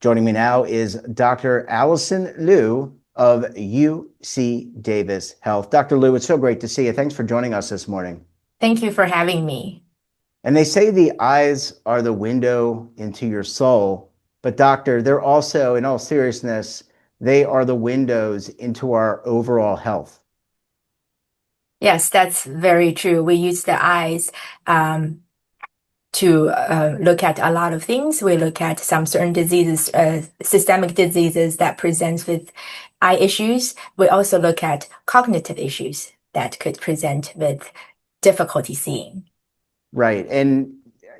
Joining me now is Dr. Allison Liu of UC Davis Health. Dr. Liu, it's so great to see you. Thanks for joining us this morning. Thank you for having me. And they say the eyes are the window into your soul, but doctor, they're also, in all seriousness, they are the windows into our overall health. Yes, that's very true. We use the eyes to look at a lot of things. We look at some certain diseases, systemic diseases that presents with eye issues. We also look at cognitive issues that could present with difficulty seeing. Right. And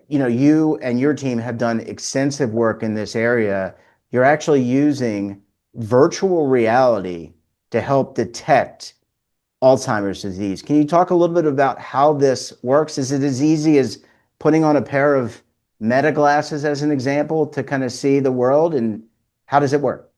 you and your team have done extensive work in this area. You're actually using virtual reality to help detect Alzheimer's disease. Can you talk a little bit about how this works? Is it as easy as putting on a pair of meta glasses as an example to kind of see the world? And how does it work?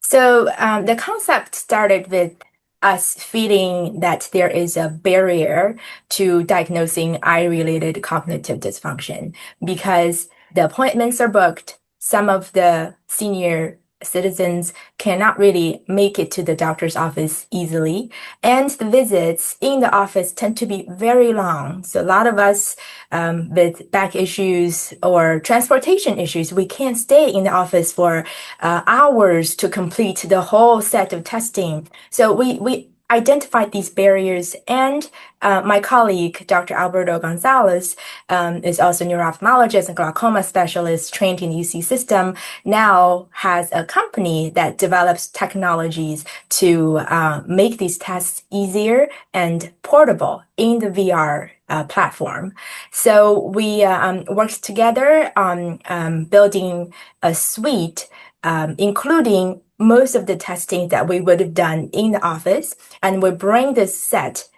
So the concept started with us feeling that there is a barrier to diagnosing eye-related cognitive dysfunction because the appointments are booked. Some of the senior citizens cannot really make it to the doctor's office easily, and the visits in the office tend to be very long. So a lot of us with back issues or transportation issues, we can't stay in the office for hours to complete the whole set of testing. So we identified these barriers, and my colleague, Dr. Alberto Gonzalez, is also a neuro-ophthalmologist and glaucoma specialist trained in the UC system, now has a company that develops technologies to make these tests easier and portable in the VR platform. So we worked together on building a suite, including most of the testing that we would have done in the office, and we bring this set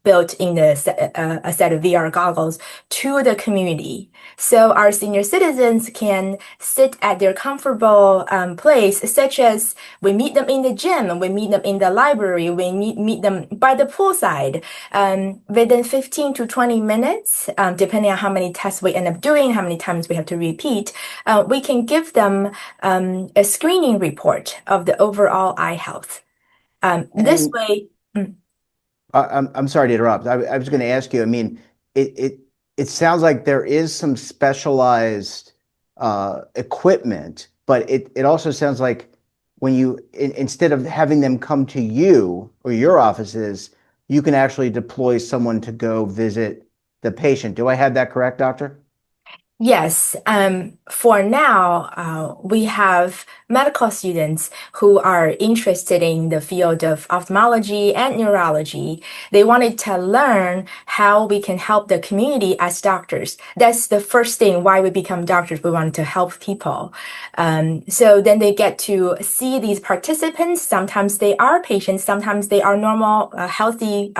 built in a set of VR goggles to the community. So our senior citizens can sit at their comfortable place, such as we meet them in the gym, we meet them in the library, we meet them by the poolside. Within 15 to 20 minutes, depending on how many tests we end up doing, how many times we have to repeat, we can give them a screening report of the overall eye health. This And way, I'm sorry to interrupt. I was going to ask you, I mean, it, it, it sounds like there is some specialized equipment, but it also sounds like when instead of having them come to you or your offices, you can actually deploy someone to go visit the patient. Do I have that correct, doctor? yes, for now, we have medical students who are interested in the field of ophthalmology and neurology. They wanted to learn how we can help the community as doctors. That's the first thing why we become doctors. We want to help people. So then they get to see these participants. Sometimes they are patients, sometimes they are normal, healthy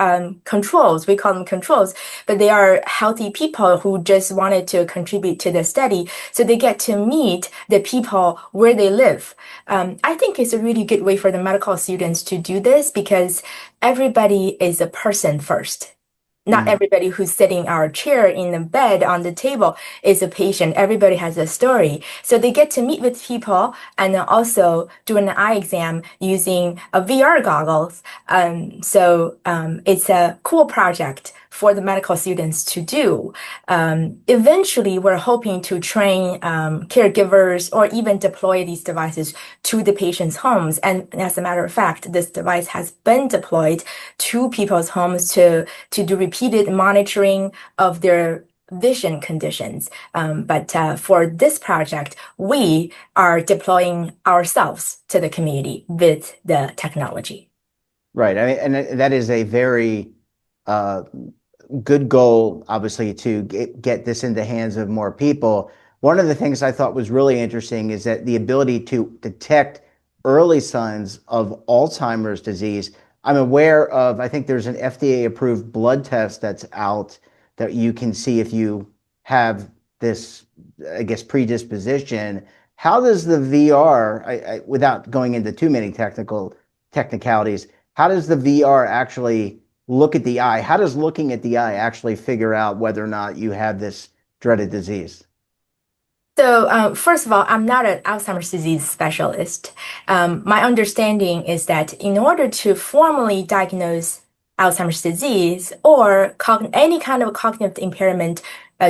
controls. We call them controls, but they are healthy people who just wanted to contribute to the study. So they get to meet the people where they live. I think it's a really good way for the medical students to do this because everybody is a person first. Not Mhm. everybody who's sitting in our chair in the bed on the table is a patient. Everybody has a story. So they get to meet with people and then also do an eye exam using a VR goggles. It's a cool project for the medical students to do. Eventually, we're hoping to train caregivers or even deploy these devices to the patient's homes. And as a matter of fact, this device has been deployed to people's homes to do repeated monitoring of their vision conditions. But for this project, we are deploying ourselves to the community with the technology. Right. I mean, and that is a very uh, good goal, obviously, to get this in the hands of more people. One of the things I thought was really interesting is that the ability to detect early signs of Alzheimer's disease. I'm aware of, I think there's an FDA approved blood test that's out that you can see if you have this, I guess, predisposition. How does the VR, without going into too many technicalities, how does the VR actually look at the eye? How does looking at the eye actually figure out whether or not you have this dreaded disease? So, first of all, I'm not an Alzheimer's disease specialist. My understanding is that in order to formally diagnose Alzheimer's disease or any kind of cognitive impairment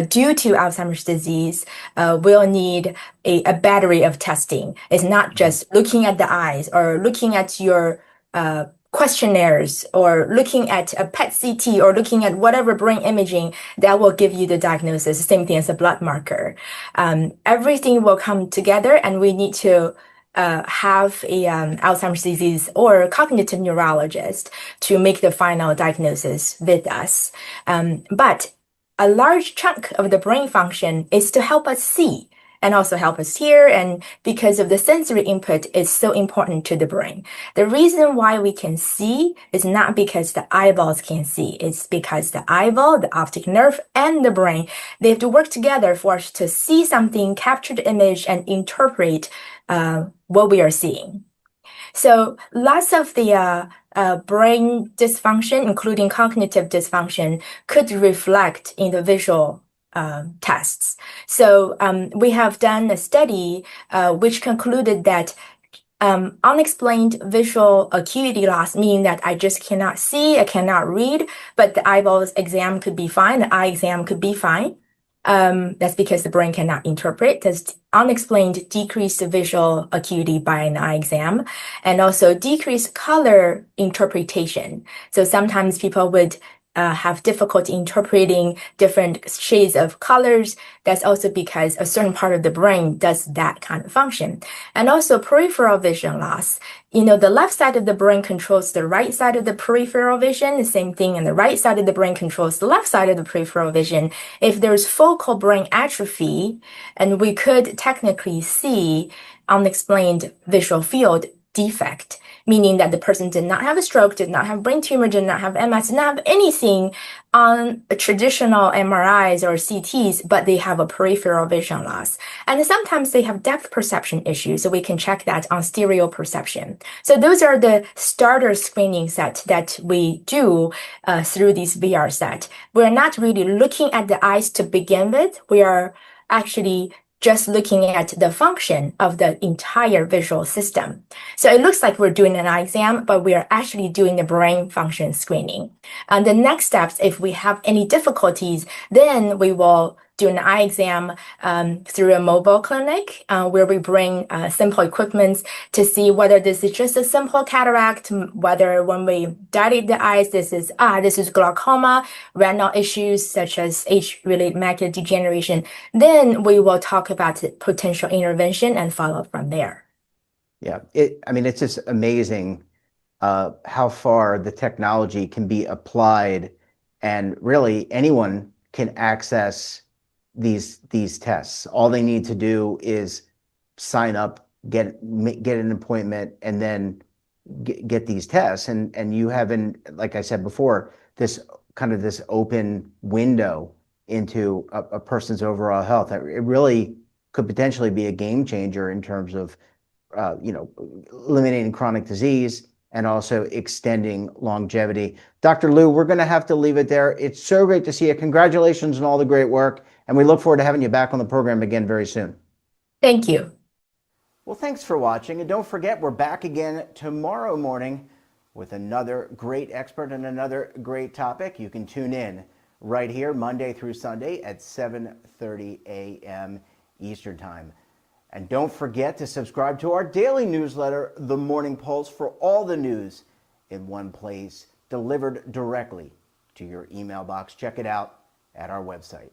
due to Alzheimer's disease, we'll need a battery of testing. It's not just looking at the eyes or looking at your questionnaires or looking at a PET CT or looking at whatever brain imaging that will give you the diagnosis. Same thing as a blood marker. Everything will come together, and we need to have a Alzheimer's disease or cognitive neurologist to make the final diagnosis with us. But a large chunk of the brain function is to help us see and also help us hear. And because of the sensory input is so important to the brain. The reason why we can see is not because the eyeballs can see. It's because the eyeball, the optic nerve, and the brain, they have to work together for us to see something, capture the image, and interpret what we are seeing. So lots of the brain dysfunction, including cognitive dysfunction, could reflect in the visual tests. So we have done a study which concluded that unexplained visual acuity loss, meaning that I just cannot see, I cannot read, but the eyeballs exam could be fine, the eye exam could be fine. That's because the brain cannot interpret. There's unexplained decreased visual acuity by an eye exam, and also decreased color interpretation. So sometimes people would have difficulty interpreting different shades of colors. That's also because a certain part of the brain does that kind of function. And also peripheral vision loss. You know, the left side of the brain controls the right side of the peripheral vision. The same thing, and the right side of the brain controls the left side of the peripheral vision. If there's focal brain atrophy, and we could technically see unexplained visual field defect, meaning that the person did not have a stroke, did not have brain tumor, did not have MS, did not have anything on traditional MRIs or CTs, but they have a peripheral vision loss. And sometimes they have depth perception issues, so we can check that on stereo perception. So those are the starter screening set that we do through this VR set. We're not really looking at the eyes to begin with. We are actually just looking at the function of the entire visual system. So it looks like we're doing an eye exam, but we are actually doing the brain function screening. And the next steps, if we have any difficulties, then we will do an eye exam through a mobile clinic where we bring simple equipment to see whether this is just a simple cataract, whether when we dilate the eyes, this is glaucoma, retinal issues such as age-related macular degeneration. Then we will talk about potential intervention and follow up from there. Yeah, I mean, it's just amazing how far the technology can be applied, and really anyone can access these tests. All they need to do is sign up, get an appointment, and then get these tests. And you haven't, like I said before, this open window into a person's overall health. It really could potentially be a game changer in terms of eliminating chronic disease and also extending longevity. Dr. Liu, we're going to have to leave it there. It's so great to see you. Congratulations on all the great work. And we look forward to having you back on the program again very soon. Thank you. Well, thanks for watching. And don't forget, we're back again tomorrow morning with another great expert and another great topic. You can tune in right here Monday through Sunday at 7:30 a.m. Eastern Time. And don't forget to subscribe to our daily newsletter, The Morning Pulse, for all the news in one place, delivered directly to your email box. Check it out at our website.